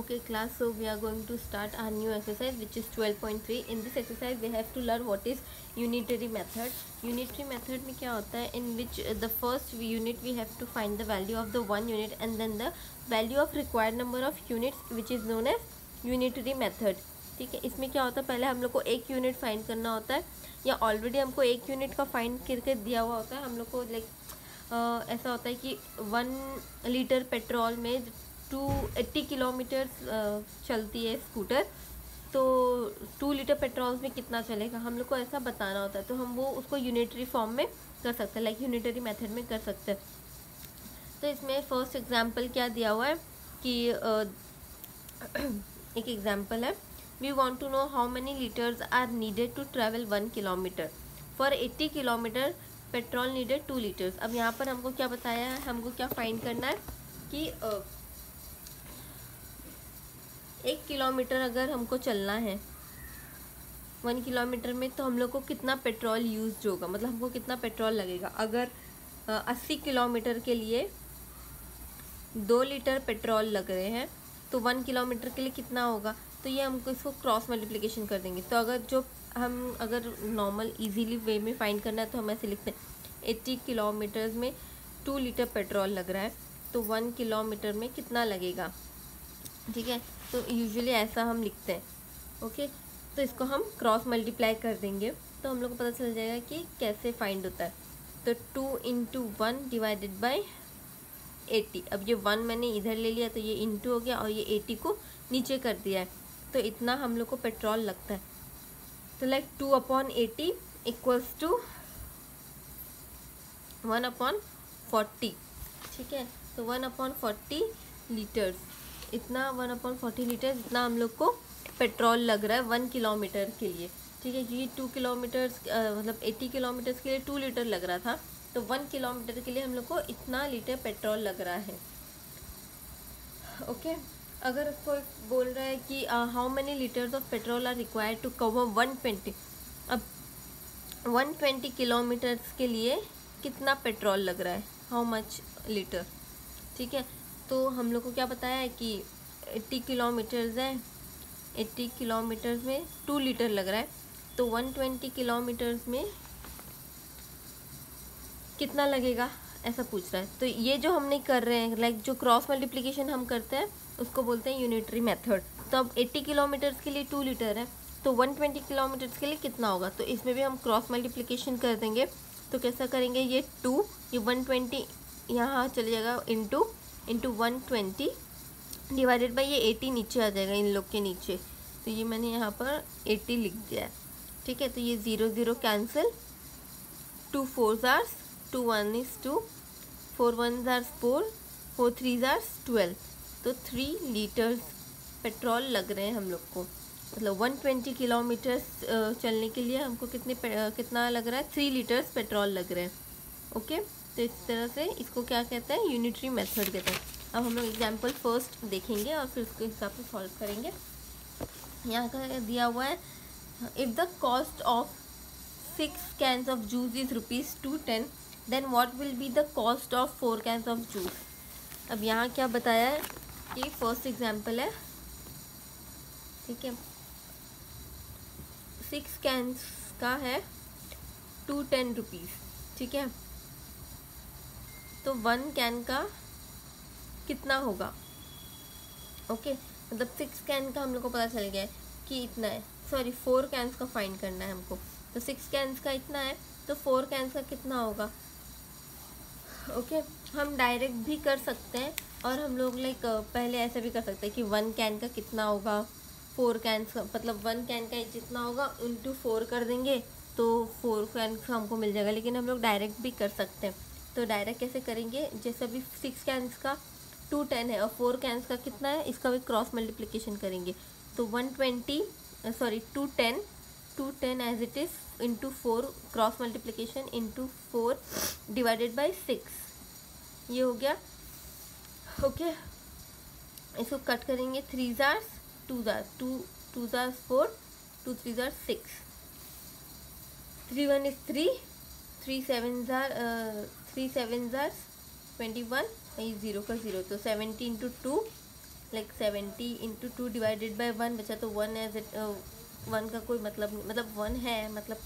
Okay class, so we are going to start our new exercise which is 12.3. In this exercise we have to learn what is unitary method. Unitary method में क्या होता है, in which the first unit we have to find the value of the one unit and then the value of required number of units which is known as unitary method. ठीक है, इसमें क्या होता है, पहले हम लोग को एक यूनिट फाइंड करना होता है या ऑलरेडी हमको एक यूनिट का फाइंड करके दिया हुआ होता है. हम लोग को ऐसा होता है कि 1 लीटर पेट्रोल में 280 किलोमीटर चलती है स्कूटर, तो 2 लीटर पेट्रोल में कितना चलेगा हम लोग को ऐसा बताना होता है. तो हम वो उसको यूनिटरी फॉर्म में कर सकते हैं, लाइक यूनिटरी मेथड में कर सकते हैं. तो इसमें फर्स्ट एग्जांपल क्या दिया हुआ है कि एक एग्जांपल है, we want to know how many litres are needed to travel 1 kilometre. For 80 kilometre petrol needed 2 litres. अब यहाँ पर हमको क्या बताया है, हमको क्या फाइंड करना है कि 1 किलोमीटर अगर हमको चलना है 1 किलोमीटर में, तो हम लोग को कितना पेट्रोल यूज होगा, मतलब हमको कितना पेट्रोल लगेगा. अगर 80 किलोमीटर के लिए 2 लीटर पेट्रोल लग रहे हैं तो 1 किलोमीटर के लिए कितना होगा. तो ये हमको इसको क्रॉस मल्टीप्लिकेशन कर देंगे. तो अगर नॉर्मल इजीली वे में फाइंड करना है तो हम ऐसे लिखते हैं 80 किलोमीटर्स में 2 लीटर पेट्रोल लग रहा है, तो 1 किलोमीटर में कितना लगेगा. ठीक है, तो यूजुअली ऐसा हम लिखते हैं. ओके, तो इसको हम क्रॉस मल्टीप्लाई कर देंगे तो हम लोग को पता चल जाएगा कि कैसे फाइंड होता है. तो 2 × 1 डिवाइडेड बाय 80. अब ये 1 मैंने इधर ले लिया तो ये इंटू हो गया और ये 80 को नीचे कर दिया है, तो इतना हम लोग को पेट्रोल लगता है. तो लाइक 2/80 इक्वल्स टू 1/40. ठीक है, तो 1/40 लीटर्स, इतना 1/40 लीटर इतना हम लोग को पेट्रोल लग रहा है 1 किलोमीटर के लिए. ठीक है, क्योंकि 2 किलोमीटर्स मतलब 80 किलोमीटर्स के लिए 2 लीटर लग रहा था, तो 1 किलोमीटर के लिए हम लोग को इतना लीटर पेट्रोल लग रहा है. ओके, अगर कोई बोल रहा है कि how many litres of petrol are required to cover 120. अब 120 किलोमीटर्स के लिए कितना पेट्रोल लग रहा है, हाउ मच लीटर. ठीक है, तो हम लोग को क्या बताया है कि 80 किलोमीटर्स है, 80 किलोमीटर्स में 2 लीटर लग रहा है, तो 120 किलोमीटर्स में कितना लगेगा ऐसा पूछ रहा है. तो ये जो हम नहीं कर रहे हैं, लाइक जो क्रॉस मल्टीप्लिकेशन हम करते हैं उसको बोलते हैं यूनिटरी मेथड. तो अब 80 किलोमीटर्स के लिए 2 लीटर है, तो 120 किलोमीटर्स के लिए कितना होगा. तो इसमें भी हम क्रॉस मल्टीप्लिकेशन कर देंगे. तो कैसा करेंगे, ये 2, ये 120 यहाँ चले जाएगा इंटू 120 डिवाइडेड बाई ये 80 नीचे आ जाएगा इन लोग के नीचे. तो ये मैंने यहाँ पर 80 लिख दिया है. ठीक है, तो ये 0 0 cancel, 2 4s are 2 1 is 2, 4 1s are 4, 4 3s are 12. तो 3 लीटर्स पेट्रोल लग रहे हैं हम लोग को, मतलब 120 किलोमीटर्स चलने के लिए हमको कितना लग रहा है, 3 लीटर्स पेट्रोल लग रहे हैं. ओके, तो इस तरह से इसको क्या कहते हैं, यूनिटरी मेथड कहते हैं. अब हम लोग एग्जाम्पल फर्स्ट देखेंगे और फिर उसके हिसाब से सॉल्व करेंगे. यहाँ का दिया हुआ है, if the cost of 6 cans of juice is ₹210, then what will be the cost of 4 cans of juice. अब यहाँ क्या बताया है कि फर्स्ट एग्जाम्पल है. ठीक है, 6 cans का है ₹210. ठीक है, तो 1 कैन का कितना होगा. ओके, मतलब 6 कैन का हम लोग को पता चल गया है कि इतना है. सॉरी, 4 कैंस का फाइंड करना है हमको. तो 6 कैंस का इतना है, तो 4 कैंस का कितना होगा. ओके, हम डायरेक्ट भी कर सकते हैं और हम लोग लाइक पहले ऐसे भी कर सकते हैं कि 1 कैन का कितना होगा, 4 कैंस का, मतलब 1 कैन का जितना होगा इंटू 4 कर देंगे तो 4 कैन का हमको मिल जाएगा. लेकिन हम लोग डायरेक्ट भी कर सकते हैं. तो डायरेक्ट कैसे करेंगे, जैसे अभी 6 कैंस का 210 है और 4 कैंस का कितना है, इसका भी क्रॉस मल्टीप्लिकेशन करेंगे. तो 210 as it is into 4, cross multiplication into 4 divided by 6, ये हो गया. ओके, इसको कट करेंगे. 3s are 2s are 2s are 4, 2 3s are 6, 3 1 is 3, 3 7s are 21, 0 का 0, तो 70 × 2 लाइक 70 इंटू 2 डिवाइडेड बाई 1 बचा, तो 1 एज इट 1 का कोई मतलब नहीं, मतलब 1 है, मतलब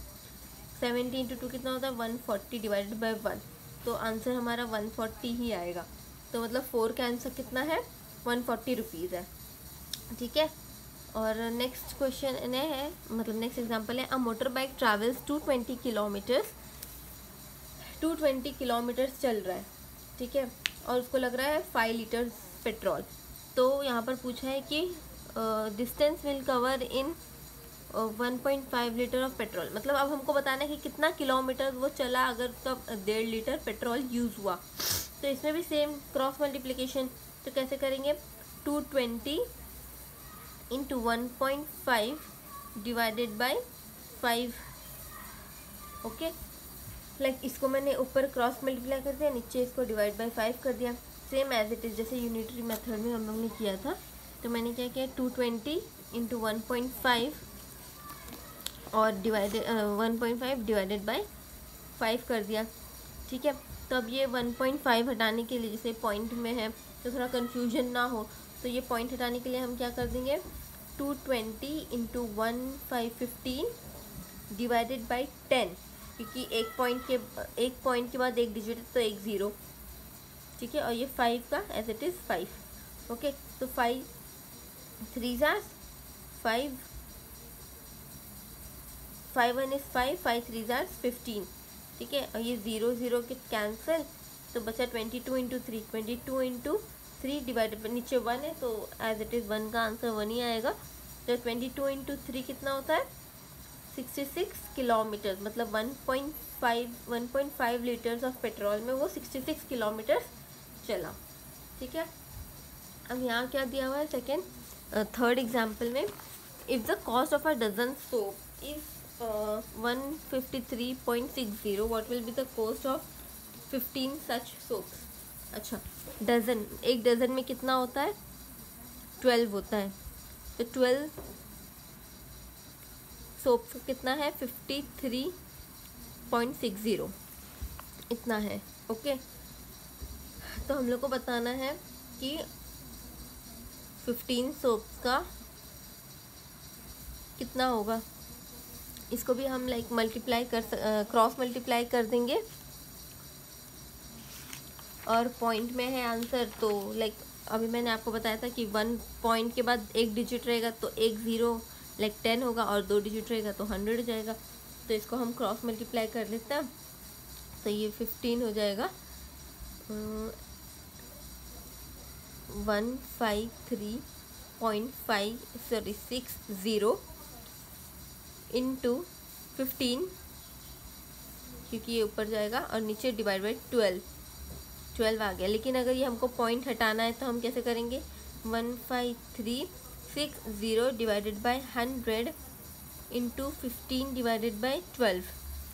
70 इंटू 2 कितना होता है 140 डिवाइडेड बाई 1, तो आंसर हमारा 140 ही आएगा। तो मतलब 4 का आंसर कितना है 140 रुपीज़ है, ठीक है। और नेक्स्ट क्वेश्चन है, मतलब नेक्स्ट एग्जांपल है, a motor bike travels 220 kilometres, 220 kilometres चल रहा है, ठीक है, और उसको लग रहा है 5 लीटर पेट्रोल। तो यहाँ पर पूछा है कि distance will cover in 1.5 litre of petrol, मतलब अब हमको बताना है कि कितना किलोमीटर वो चला अगर उसका 1.5 लीटर पेट्रोल यूज़ हुआ। तो इसमें भी सेम क्रॉस मल्टीप्लिकेशन, तो कैसे करेंगे 220 into 1.5 divided by 5, okay. Like इसको मैंने ऊपर क्रॉस मल्टीप्लाई कर दिया, नीचे इसको डिवाइड बाई 5 कर दिया, सेम एज इट इज़ जैसे यूनिटरी मेथड में हम लोग ने किया था। तो मैंने क्या किया 220 इंटू 1.5 और डिवाइडेड 1.5 डिवाइडेड बाई 5 कर दिया, ठीक है। तो अब ये 1.5 हटाने के लिए, जैसे पॉइंट में है तो थोड़ा कन्फ्यूजन ना हो, तो ये पॉइंट हटाने के लिए हम क्या कर देंगे 220 इंटू 1515 डिवाइडेड बाई 10, क्योंकि एक पॉइंट के बाद एक डिजिट तो एक ज़ीरो, ठीक है, और ये 5 का एज इट इज़ 5, ओके। तो 5 3 ज़ार 5, 5 1 इज़ 5, 5 3 ज़ार 15, ठीक है, और ये 0 0 के कैंसिल, तो बचा 22 इंटू 3, 22 इंटू 3 डिवाइडेड बाई, नीचे 1 है तो एज इट इज़ 1 का आंसर 1 ही आएगा। तो 22 इंटू 3 कितना होता है 66 किलोमीटर, मतलब 1.5 लीटर्स ऑफ पेट्रोल में वो 66 किलोमीटर चला, ठीक है। अब यहाँ क्या दिया हुआ है सेकेंड थर्ड एग्जाम्पल में, if the cost of a dozen soap is 153.60, what will be the cost of 15 such soaps. अच्छा, डजन, एक डजन में कितना होता है 12 होता है, तो 12 सोप कितना है 53.60 इतना है, ओके। तो हम लोग को बताना है कि 15 सोप्स का कितना होगा। इसको भी हम लाइक मल्टीप्लाई क्रॉस मल्टीप्लाई कर देंगे, और पॉइंट में है आंसर, तो लाइक अभी मैंने आपको बताया था कि 1 पॉइंट के बाद एक डिजिट रहेगा तो एक ज़ीरो लाइक 10 होगा, और 2 डिजिट रहेगा तो 100 हो जाएगा। तो इसको हम क्रॉस मल्टीप्लाई कर लेते हैं, तो ये 15 हो जाएगा 153.60 इंटू 15, क्योंकि ये ऊपर जाएगा, और नीचे डिवाइड बाई 12 आ गया। लेकिन अगर ये हमको पॉइंट हटाना है तो हम कैसे करेंगे 15360 divided by 100 into 15 divided by 12,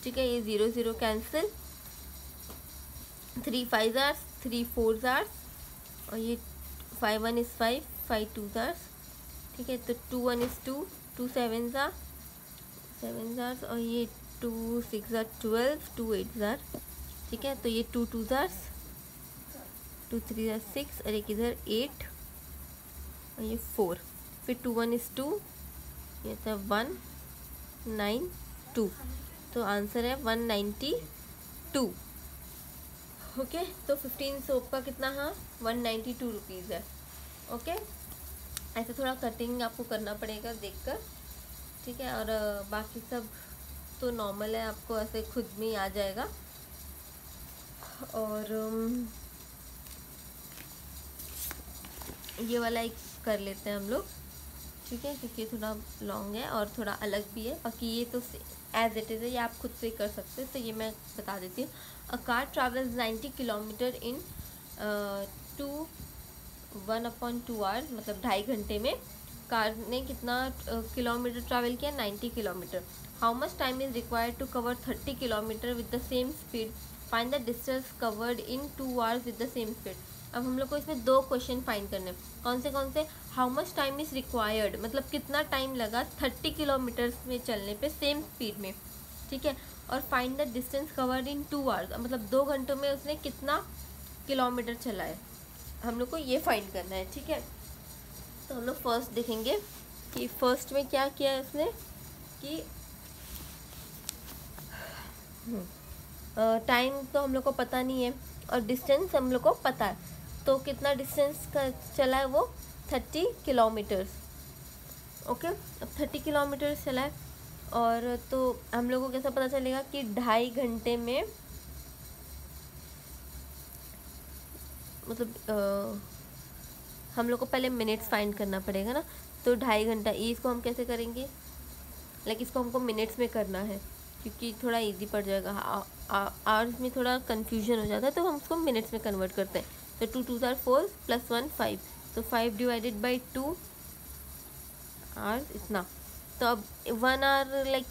ठीक है, ये 0 0 कैंसिल, 3 5 ज़ार 3 4 ज़ार, और ये 5 1 इज़ 5, 5 2 ज़ार, ठीक है, तो 2 1 इज़ 2, 2 7 ज़ार 7 ज़ार, और ये 2 6 ज़ार 12, 2 8 ज़ार, ठीक है, तो ये 2 2 ज़ार 2 3 ज़ार 6, और एक इधर 8, और ये 4, फिर 2 1 इज़ 2, ये था 192, तो आंसर है 192, ओके। तो 15 सोप का कितना, हाँ 192 रुपीज़ है, ओके। ऐसे थोड़ा कटिंग आपको करना पड़ेगा देखकर, ठीक है, और बाकी सब तो नॉर्मल है, आपको ऐसे खुद में ही आ जाएगा। और ये वाला एक कर लेते हैं हम लोग, ठीक है, क्योंकि थोड़ा लॉन्ग है और थोड़ा अलग भी है, बाकी ये तो एज इट इज़ है, ये आप खुद से कर सकते हैं, तो ये मैं बता देती हूँ। A car travels 90 kilometre in 1/2 hours, मतलब 2.5 घंटे में कार ने कितना किलोमीटर ट्रैवल किया 90 kilometre. How much time is required to cover 30 kilometre with the same speed, find the distance covered in 2 hours with the same speed. अब हम लोग को इसमें 2 क्वेश्चन फाइंड करने हैं, कौन से how much time is required, मतलब कितना टाइम लगा 30 किलोमीटर में चलने पे सेम स्पीड में, ठीक है, और find the distance covered in 2 hours, मतलब 2 घंटों में उसने कितना किलोमीटर चला है, हम लोग को ये फाइंड करना है, ठीक है। तो हम लोग फर्स्ट देखेंगे कि फर्स्ट में क्या किया है उसने कि टाइम तो हम लोग को पता नहीं है और डिस्टेंस हम लोग को पता है, तो कितना डिस्टेंस का चला है वो 30 किलोमीटर्स। ओके, अब 30 किलोमीटर्स चला है और तो हम लोग को कैसा पता चलेगा कि 2.5 घंटे में मतलब हम लोग को पहले मिनट्स फाइंड करना पड़ेगा ना, तो 2.5 घंटा इसको हम कैसे करेंगे, लाइक इसको हमको मिनट्स में करना है क्योंकि थोड़ा इजी पड़ जाएगा। आवर्स में थोड़ा कंफ्यूजन हो जाता है तो हम उसको मिनट्स में कन्वर्ट करते हैं। तो 2 2 4 4 + 1 5, तो 5 डिवाइडेड बाई 2 आवर्स इतना। तो अब 1 आवर लाइक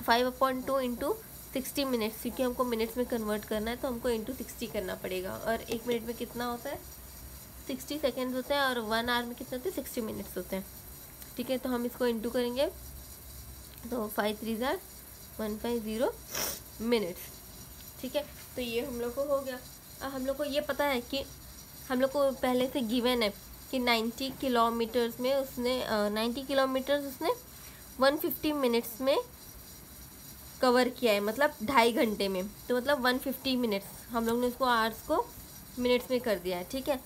5/2 इंटू 60 मिनट्स, क्योंकि हमको मिनट्स में कन्वर्ट करना है तो हमको इंटू 60 करना पड़ेगा। और 1 मिनट में कितना होता है 60 सेकेंड्स होते हैं और 1 आवर में कितने होते हैं 60 मिनट्स होते हैं। ठीक है, तो हम इसको इंटू करेंगे तो 5 3 = 150 मिनट्स। ठीक है, तो ये हम लोग को हो गया। अब हम लोग को ये पता है कि हम लोग को पहले से गिवन है कि 90 किलोमीटर्स में उसने 90 किलोमीटर्स उसने 150 मिनट्स में कवर किया है, मतलब 2.5 घंटे में। तो मतलब 150 मिनट्स हम लोग ने उसको आवर्स को मिनट्स में कर दिया है। ठीक है,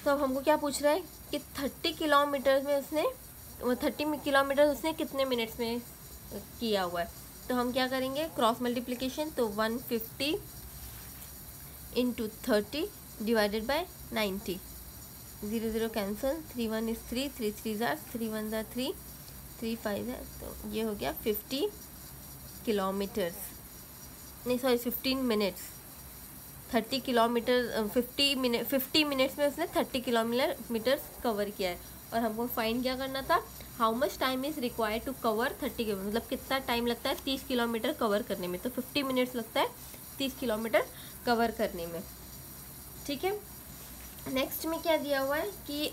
तो अब हमको क्या पूछ रहा है कि 30 किलोमीटर्स में उसने 30 किलोमीटर उसने कितने मिनट्स में किया हुआ है। तो हम क्या करेंगे क्रॉस मल्टीप्लिकेशन, तो 150 × 30 डिवाइडेड बाय 90, 0 0 कैंसिल, 3 1 = 3, 3 3 = 3 1 = 3, 3 5 है, तो ये हो गया 50 किलोमीटर्स, नहीं सॉरी 15 मिनट्स। 30 किलोमीटर 50 मिनट्स में उसने 30 किलोमीटर्स कवर किया है। और हमको फाइंड क्या करना था, how much time is required to cover 30 kilometre, मतलब कितना टाइम लगता है 30 किलोमीटर कवर करने में। तो 50 मिनट्स लगता है 30 किलोमीटर कवर करने में। ठीक है, नेक्स्ट में क्या दिया हुआ है कि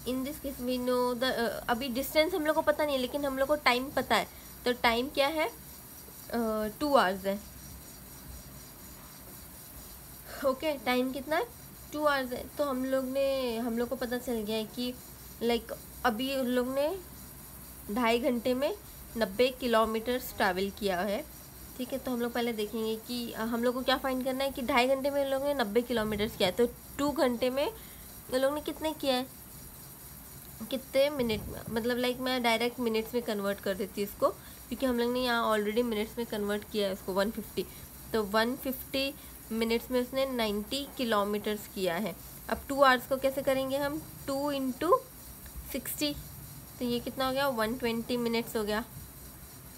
in this case we know the, अभी डिस्टेंस हम लोग को पता नहीं है लेकिन हम लोग को टाइम पता है। तो टाइम क्या है 2 आवर्स है। ओके, टाइम कितना है 2 आवर्स है। तो हम लोग को पता चल गया है कि लाइक अभी उन लोग ने 2.5 घंटे में 90 किलोमीटर्स ट्रैवल किया है। ठीक है, तो हम लोग पहले देखेंगे कि हम लोग को क्या फाइंड करना है कि 2.5 घंटे में उन लोगों ने 90 किलोमीटर्स किया है। तो 2 घंटे में उन लोगों ने कितने किया है, कितने मिनट में, मतलब लाइक मैं डायरेक्ट मिनट्स में कन्वर्ट कर देती हूँ इसको, क्योंकि हम लोग ने यहाँ ऑलरेडी मिनट्स में कन्वर्ट किया है उसको 150। तो 150 मिनट्स में उसने 90 किलोमीटर्स किया है। अब 2 आवर्स को कैसे करेंगे हम, 2 × 60, तो ये कितना हो गया 120 मिनट्स हो गया,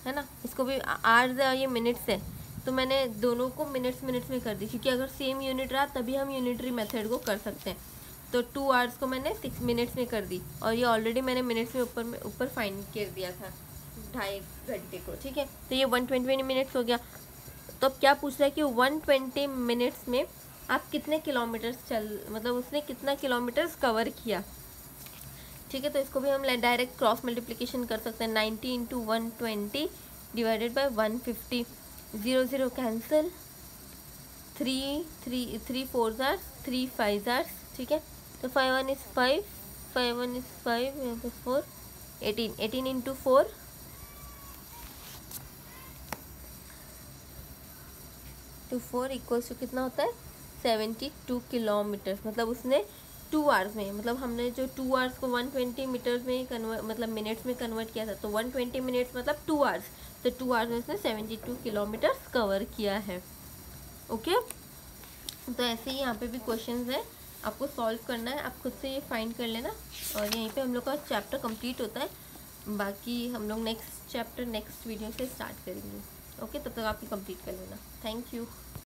है ना। इसको भी आवर्स है और ये मिनट्स है, तो मैंने दोनों को मिनट्स में कर दी, क्योंकि अगर सेम यूनिट रहा तभी हम यूनिटरी मेथड को कर सकते हैं। तो 2 आवर्स को मैंने 6 मिनट्स में कर दी और ये ऑलरेडी मैंने मिनट्स में ऊपर फाइंड कर दिया था 2.5 घंटे को। ठीक है, तो ये 120 मिनट्स हो गया। तो अब क्या पूछ रहा है कि 120 मिनट्स में आप कितने किलोमीटर्स मतलब उसने कितना किलोमीटर्स कवर किया। ठीक है, तो इसको भी हम डायरेक्ट क्रॉस मल्टीप्लिकेशन कर सकते हैं, 90 × 120 डिवाइडेड बाय 150, 0 0 कैंसिल, 3 4 = 3 5 = ठीक है, तो 5 1 = 5, 5 1 = 5, यहाँ पे 4, 18 × 4 to 4 = कितना होता है 72 किलोमीटर्स। मतलब उसने 2 आवर्स में, मतलब हमने जो 2 आवर्स को 120 मीटर्स में मतलब मिनट्स में कन्वर्ट किया था, तो 120 मिनट्स मतलब 2 आवर्स, तो 2 आवर्स में उसने 72 किलोमीटर्स कवर किया है। ओके, तो ऐसे ही यहाँ पे भी क्वेश्चंस है, आपको सॉल्व करना है, आप खुद से ये फाइंड कर लेना। और यहीं पे हम लोग का चैप्टर कंप्लीट होता है, बाकी हम लोग नेक्स्ट चैप्टर नेक्स्ट वीडियो से स्टार्ट करेंगे। ओके, तब तक आप ये कंप्लीट कर लेना। Thank you.